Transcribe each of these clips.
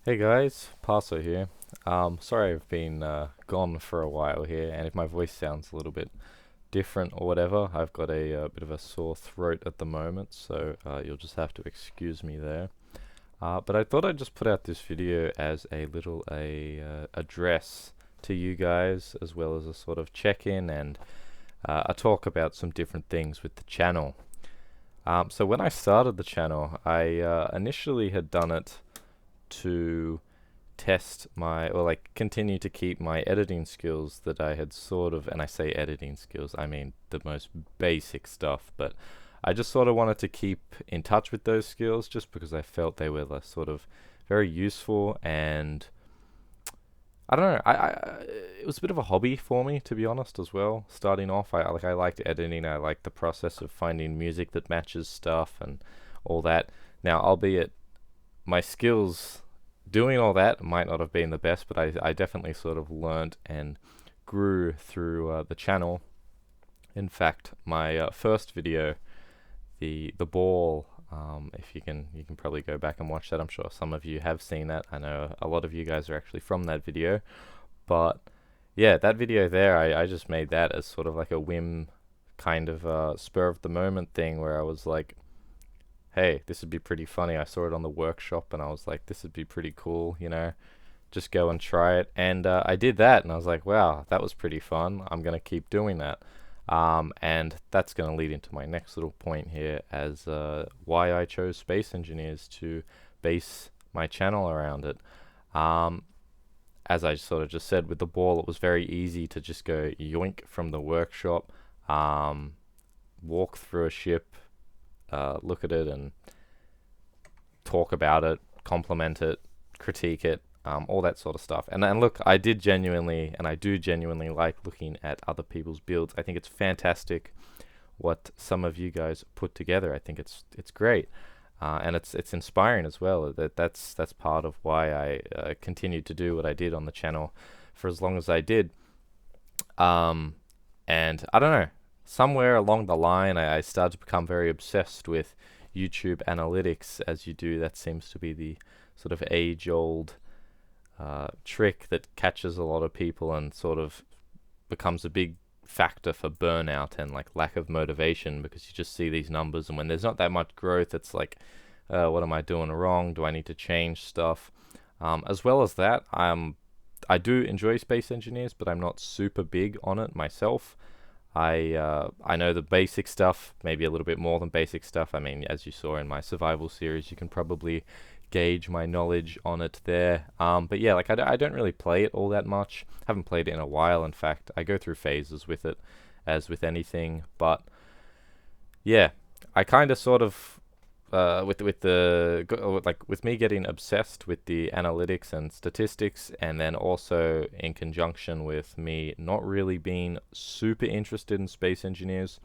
Hey guys, Paso here. Sorry I've been gone for a while here, and if my voice sounds a little bit different or whatever, I've got a bit of a sore throat at the moment, so you'll just have to excuse me there. But I thought I'd just put out this video as a little address to you guys, as well as a sort of check-in and a talk about some different things with the channel. So when I started the channel, I initially had done it to test my, or like continue to keep my editing skills that I had sort of, and I say editing skills, I mean the most basic stuff, but I just sort of wanted to keep in touch with those skills just because I felt they were sort of very useful. And I don't know, it was a bit of a hobby for me, to be honest, as well. Starting off, I liked editing. I liked the process of finding music that matches stuff and all that. Now, albeit my skills doing all that might not have been the best, but I definitely sort of learnt and grew through the channel. In fact, my first video, the ball, if you can probably go back and watch that. I'm sure some of you have seen that. I know a lot of you guys are actually from that video, but yeah, that video there, I just made that as sort of like a whim, kind of spur of the moment thing where I was like, hey, this would be pretty funny. I saw it on the workshop and I was like, this would be pretty cool, just go and try it. And I did that and I was like, wow, that was pretty fun. I'm going to keep doing that. And that's going to lead into my next little point here as why I chose Space Engineers to base my channel around it. As I sort of just said with the ball, it was very easy to just go yoink from the workshop, walk through a ship, look at it and talk about it, compliment it, critique it, all that sort of stuff. And look, I did genuinely, and I do genuinely like looking at other people's builds. I think it's fantastic what some of you guys put together. I think it's great, and it's inspiring as well. That's part of why I continued to do what I did on the channel for as long as I did. And I don't know, somewhere along the line, I started to become very obsessed with YouTube analytics, as you do. That seems to be the sort of age-old trick that catches a lot of people and sort of becomes a big factor for burnout and like lack of motivation, because you just see these numbers, and when there's not that much growth, it's like, what am I doing wrong? Do I need to change stuff? As well as that, I do enjoy Space Engineers, but I'm not super big on it myself. I know the basic stuff, maybe a little bit more than basic stuff. I mean, as you saw in my survival series, you can probably gauge my knowledge on it there. But yeah, like I don't really play it all that much. Haven't played it in a while. In fact, I go through phases with it, as with anything. But yeah, I kind of sort of with me getting obsessed with the analytics and statistics, and then also in conjunction with me not really being super interested in Space Engineers,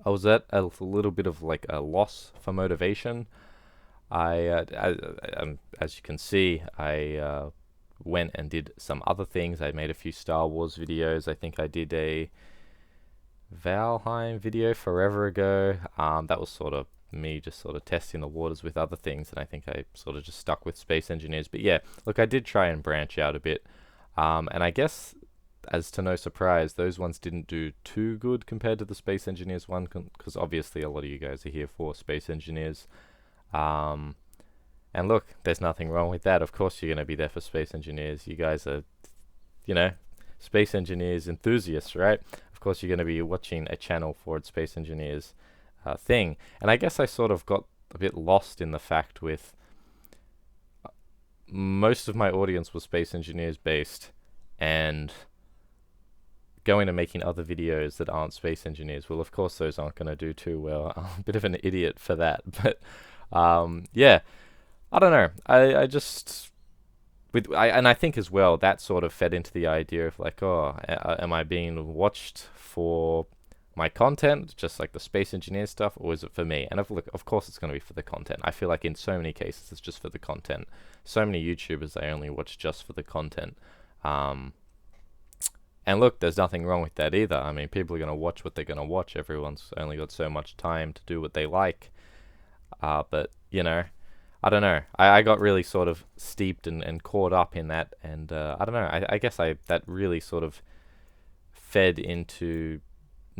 I was at a little bit of like a loss for motivation. As you can see, I went and did some other things. I made a few Star Wars videos. I think I did a Valheim video forever ago. That was sort of me just sort of testing the waters with other things, and I think I sort of just stuck with Space Engineers. But yeah, look, I did try and branch out a bit, and I guess, as to no surprise, those ones didn't do too good compared to the Space Engineers one, because obviously a lot of you guys are here for Space Engineers. And look, there's nothing wrong with that. Of course you're going to be there for Space Engineers. You guys are, you know, Space Engineers enthusiasts, right? Of course you're going to be watching a channel for its Space Engineers thing. And I guess I sort of got a bit lost in the fact with most of my audience was Space Engineers based, and going and making other videos that aren't Space Engineers, well, of course those aren't going to do too well. I'm a bit of an idiot for that. But yeah, I don't know. I just and I think as well that sort of fed into the idea of like, oh, am I being watched for my content, just like the Space Engineer stuff, or is it for me? And of course it's going to be for the content. I feel like in so many cases it's just for the content. So many YouTubers, they only watch just for the content. And look, there's nothing wrong with that either. I mean, people are going to watch what they're going to watch. Everyone's only got so much time to do what they like. But, I don't know. I got really sort of steeped and caught up in that, and I don't know. I guess that really sort of fed into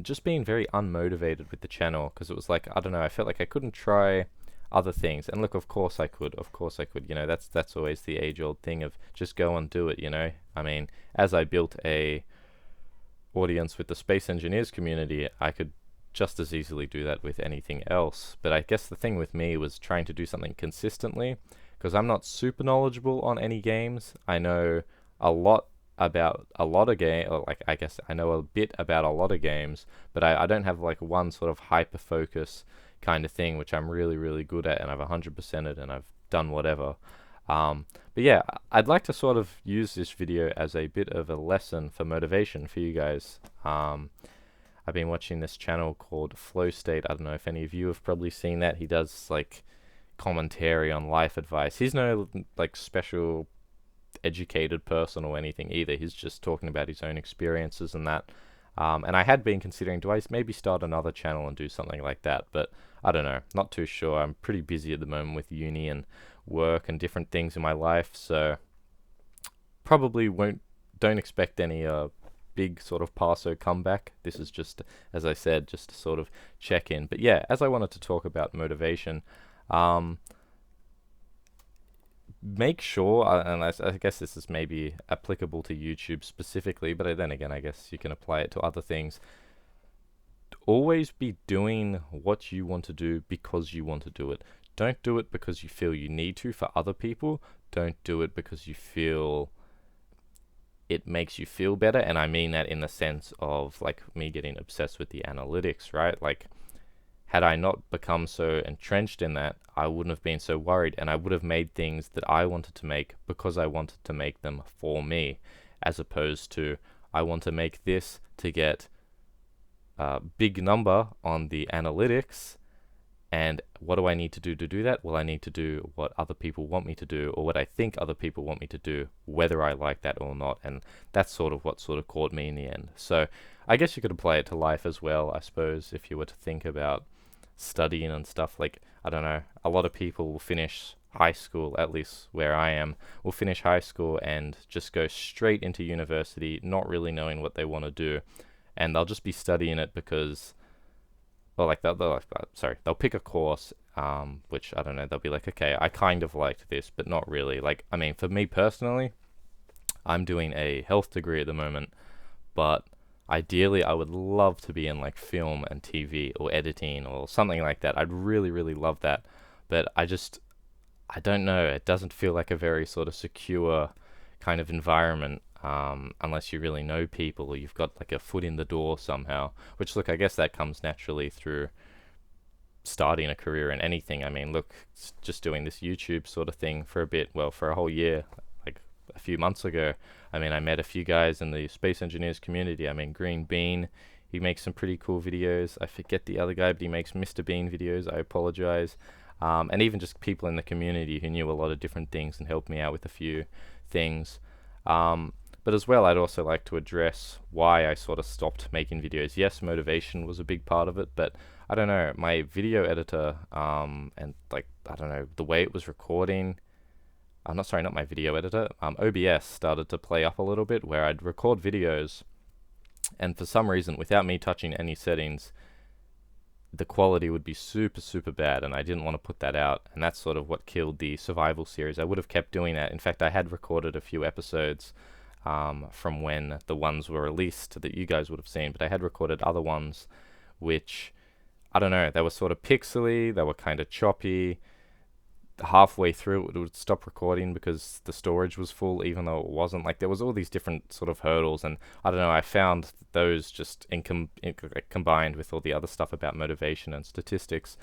just being very unmotivated with the channel, because it was like, I don't know, I felt like I couldn't try other things. And look, of course I could. Of course I could. You know, that's always the age-old thing of just go and do it, you know? I mean, as I built a audience with the space engineers community, I could just as easily do that with anything else. But I guess the thing with me was trying to do something consistently, because I'm not super knowledgeable on any games. I know a lot about a lot of like I guess I know a bit about a lot of games, but I don't have like one sort of hyper focus kind of thing, which I'm really, really good at, and I've 100%ed and I've done whatever. But yeah, I'd like to sort of use this video as a bit of a lesson for motivation for you guys. I've been watching this channel called Flow State. I don't know if any of you have probably seen that. He does like commentary on life advice. He's no like special educated person or anything either. He's just talking about his own experiences and that. And I had been considering, do I maybe start another channel and do something like that? But I don't know, not too sure. I'm pretty busy at the moment with uni and work and different things in my life, so probably don't expect any big sort of Paso comeback. This is just, as I said, just to sort of check in. But yeah, as I wanted to talk about motivation, make sure, and I guess this is maybe applicable to YouTube specifically, but then again, I guess you can apply it to other things. Always be doing what you want to do because you want to do it. Don't do it because you feel you need to for other people. Don't do it because you feel it makes you feel better. And I mean that in the sense of like me getting obsessed with the analytics, right? Like, had I not become so entrenched in that, I wouldn't have been so worried, and I would have made things that I wanted to make because I wanted to make them for me, as opposed to I want to make this to get a big number on the analytics, and what do I need to do that? Well, I need to do what other people want me to do, or what I think other people want me to do, whether I like that or not. And that's sort of what sort of caught me in the end. So I guess you could apply it to life as well, I suppose, if you were to think about studying and stuff. Like, I don't know, a lot of people will finish high school, at least where I am, will finish high school and just go straight into university, not really knowing what they want to do. And they'll just be studying it because, well, like they'll pick a course, which, I don't know, they'll be like, okay, I kind of liked this, but not really. Like, I mean, for me personally, I'm doing a health degree at the moment, but ideally I would love to be in like film and TV or editing or something like that. I'd really, really love that. But I don't know, it doesn't feel like a very sort of secure kind of environment, unless you really know people or you've got like a foot in the door somehow, which, look, I guess that comes naturally through starting a career in anything. I mean, look, just doing this YouTube sort of thing for a bit, well, for a whole year, like a few months ago, I mean, I met a few guys in the space engineers community. I mean, Green Bean, he makes some pretty cool videos. I forget the other guy, but he makes Mr. Bean videos. I apologize. And even just people in the community who knew a lot of different things and helped me out with a few things. But as well, I'd also like to address why I sort of stopped making videos. Yes, motivation was a big part of it, but I don't know, my video editor, and like, I don't know, the way it was recording, not my video editor, OBS started to play up a little bit, where I'd record videos, and for some reason, without me touching any settings, the quality would be super, super bad, and I didn't want to put that out, and that's sort of what killed the survival series. I would have kept doing that. In fact, I had recorded a few episodes from when the ones were released that you guys would have seen, but I had recorded other ones which, I don't know, they were sort of pixely, they were kind of choppy. Halfway through it would stop recording because the storage was full, even though it wasn't. Like, there was all these different sort of hurdles, and I don't know, I found those just combined with all the other stuff about motivation and statistics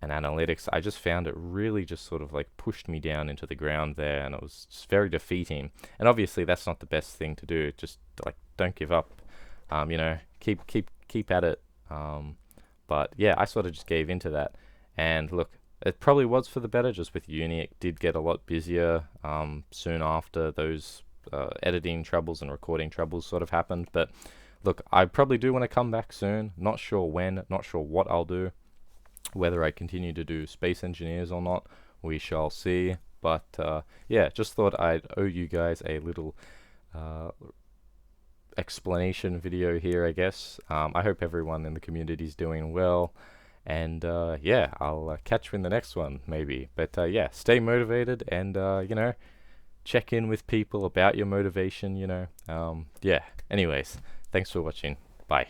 and analytics, I just found it really just sort of like pushed me down into the ground there, and it was just very defeating. And obviously that's not the best thing to do. Just like, don't give up, you know, keep at it. But yeah, I sort of just gave into that, and look, it probably was for the better. Just with uni, it did get a lot busier soon after those editing troubles and recording troubles sort of happened. But look, I probably do want to come back soon. Not sure when, not sure what I'll do, whether I continue to do space engineers or not, we shall see. But yeah, just thought I'd owe you guys a little explanation video here, I guess. I hope everyone in the community is doing well. And yeah, I'll catch you in the next one, maybe. But yeah, stay motivated and, check in with people about your motivation, yeah. Anyways, thanks for watching. Bye.